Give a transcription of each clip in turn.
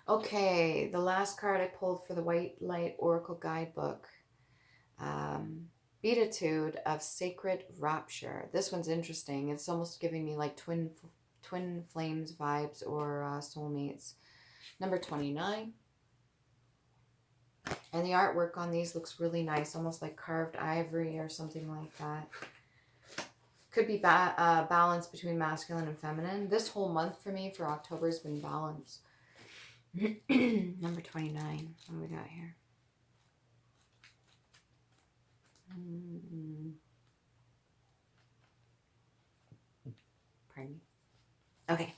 Okay, the last card I pulled for the White Light Oracle Guidebook. Beatitude of Sacred Rapture. This one's interesting. It's almost giving me like twin flames vibes or soulmates. Number 29. And the artwork on these looks really nice, almost like carved ivory or something like that. Could be balance between masculine and feminine. This whole month for me, for October, has been balance. Number 29. What do we got here? Pardon me. Okay.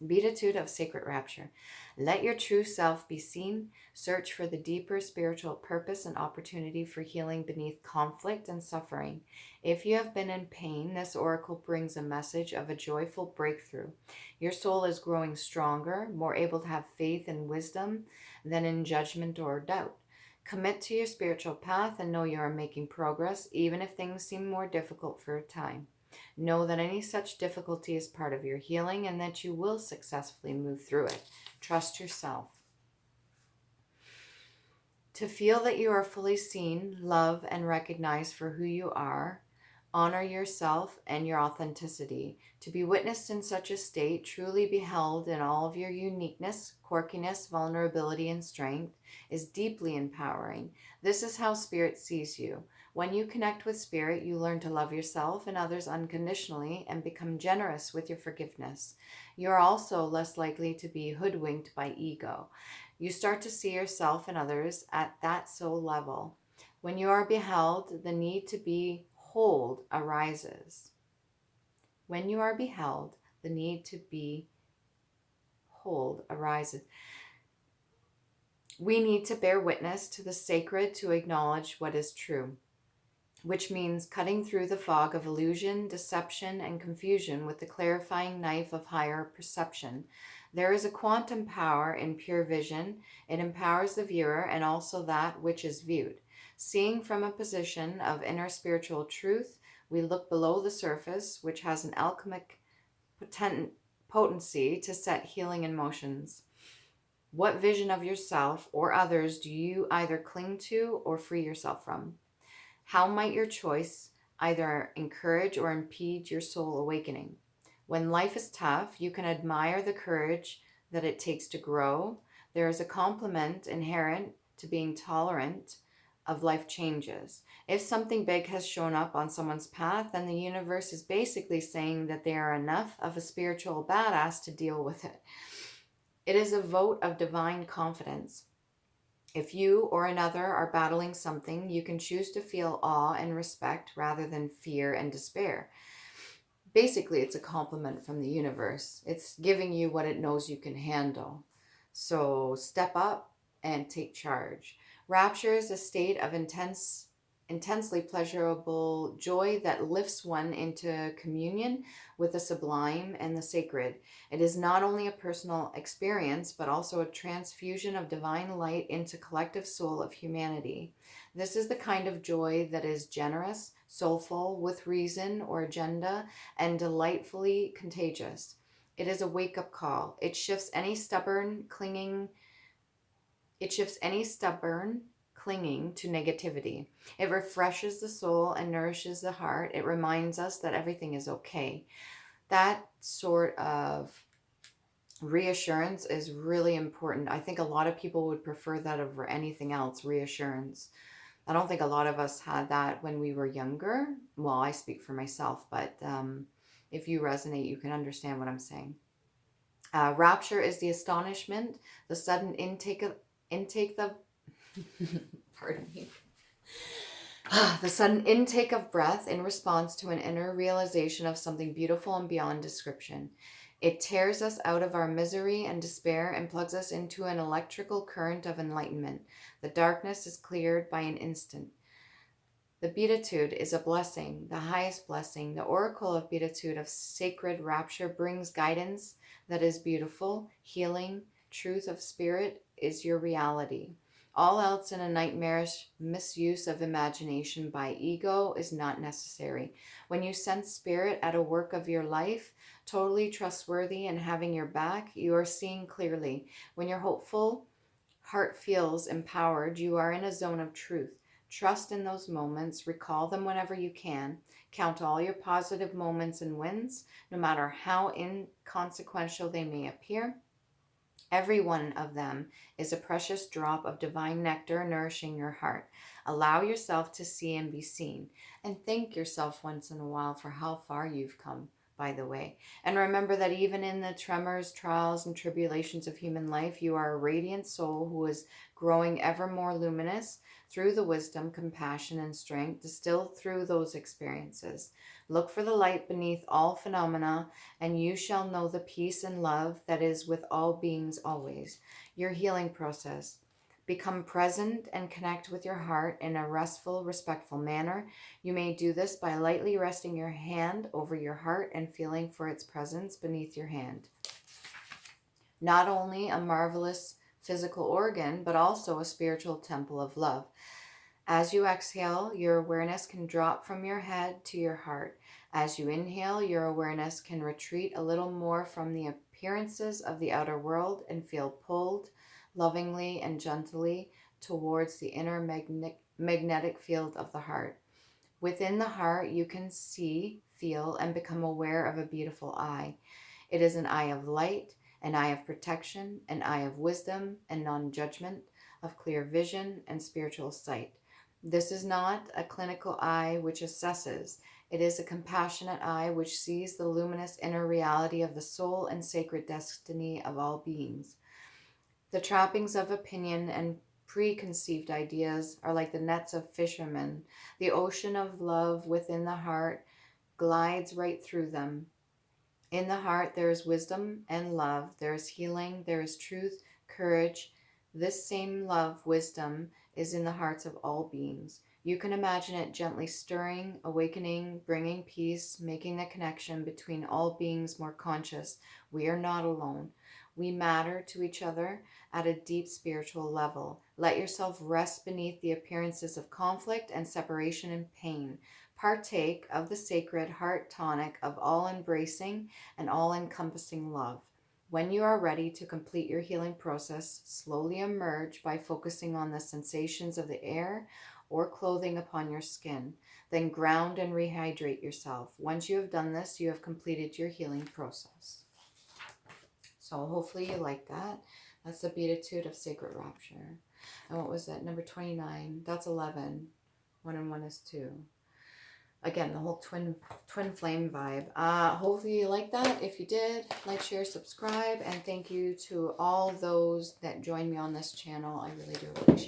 Beatitude of Sacred Rapture. Let your true self be seen. Search for the deeper spiritual purpose and opportunity for healing beneath conflict and suffering. If you have been in pain, this oracle brings a message of a joyful breakthrough. Your soul is growing stronger, more able to have faith and wisdom than in judgment or doubt. Commit to your spiritual path and know you are making progress, even if things seem more difficult for a time. Know that any such difficulty is part of your healing and that you will successfully move through it. Trust yourself. To feel that you are fully seen, loved, and recognized for who you are, honor yourself and your authenticity. To be witnessed in such a state, truly beheld in all of your uniqueness, quirkiness, vulnerability, and strength, is deeply empowering. This is how Spirit sees you. When you connect with Spirit, you learn to love yourself and others unconditionally and become generous with your forgiveness. You are also less likely to be hoodwinked by ego. You start to see yourself and others at that soul level. When you are beheld, the need to be whole arises. When you are beheld, the need to be whole arises. We need to bear witness to the sacred to acknowledge what is true, which means cutting through the fog of illusion, deception, and confusion with the clarifying knife of higher perception. There is a quantum power in pure vision. It empowers the viewer and also that which is viewed. Seeing from a position of inner spiritual truth, we look below the surface, which has an alchemic potency to set healing in motions. What vision of yourself or others do you either cling to or free yourself from? How might your choice either encourage or impede your soul awakening? When life is tough, you can admire the courage that it takes to grow. There is a compliment inherent to being tolerant of life changes. If something big has shown up on someone's path, then the universe is basically saying that they are enough of a spiritual badass to deal with it. It is a vote of divine confidence. If you or another are battling something, you can choose to feel awe and respect rather than fear and despair. Basically, it's a compliment from the universe. It's giving you what it knows you can handle. So step up and take charge. Rapture is a state of intensely pleasurable joy that lifts one into communion with the sublime and the sacred. It is not only a personal experience, but also a transfusion of divine light into collective soul of humanity. This is the kind of joy that is generous, soulful, with reason or agenda, and delightfully contagious. It is a wake-up call. It shifts any stubborn clinging to negativity. It refreshes the soul and nourishes the heart. It reminds us that everything is okay. That sort of reassurance is really important. I think a lot of people would prefer that over anything else, reassurance. I don't think a lot of us had that when we were younger. Well, I speak for myself, but if you resonate, you can understand what I'm saying. Rapture is the astonishment, the sudden intake of pardon me. The sudden intake of breath in response to an inner realization of something beautiful and beyond description. It tears us out of our misery and despair and plugs us into an electrical current of enlightenment. The darkness is cleared by an instant. The Beatitude is a blessing, the highest blessing. The oracle of Beatitude of Sacred Rapture brings guidance that is beautiful, healing, truth of spirit is your reality. All else in a nightmarish misuse of imagination by ego is not necessary. When you sense spirit at a work of your life, totally trustworthy and having your back, you are seeing clearly. When your hopeful heart feels empowered, you are in a zone of truth. Trust in those moments, recall them whenever you can. Count all your positive moments and wins, no matter how inconsequential they may appear. Every one of them is a precious drop of divine nectar nourishing your heart. Allow yourself to see and be seen. And thank yourself once in a while for how far you've come, by the way. And remember that even in the tremors, trials, and tribulations of human life, you are a radiant soul who is growing ever more luminous through the wisdom, compassion, and strength distilled through those experiences. Look for the light beneath all phenomena, and you shall know the peace and love that is with all beings always. Your healing process. Become present and connect with your heart in a restful, respectful manner. You may do this by lightly resting your hand over your heart and feeling for its presence beneath your hand. Not only a marvelous physical organ, but also a spiritual temple of love. As you exhale, your awareness can drop from your head to your heart. As you inhale, your awareness can retreat a little more from the appearances of the outer world and feel pulled lovingly and gently towards the inner magnetic field of the heart. Within the heart, you can see, feel, and become aware of a beautiful eye. It is an eye of light, an eye of protection, an eye of wisdom and non-judgment, of clear vision and spiritual sight. This is not a clinical eye which assesses. It is a compassionate eye which sees the luminous inner reality of the soul and sacred destiny of all beings. The trappings of opinion and preconceived ideas are like the nets of fishermen. The ocean of love within the heart glides right through them. In the heart there is wisdom and love. There is healing. There is truth, courage. This same love, wisdom, is in the hearts of all beings. You can imagine it gently stirring, awakening, bringing peace, making the connection between all beings more conscious. We are not alone. We matter to each other at a deep spiritual level. Let yourself rest beneath the appearances of conflict and separation and pain. Partake of the sacred heart tonic of all-embracing and all-encompassing love. When you are ready to complete your healing process, slowly emerge by focusing on the sensations of the air or clothing upon your skin. Then ground and rehydrate yourself. Once you have done this, you have completed your healing process. So hopefully you like that. That's the Beatitude of Sacred Rapture. And what was that? Number 29. That's 11. 1 and 1 is 2. Again, the whole twin flame vibe. Hopefully you like that. If you did, like, share, subscribe. And thank you to all those that joined me on this channel. I really do appreciate it.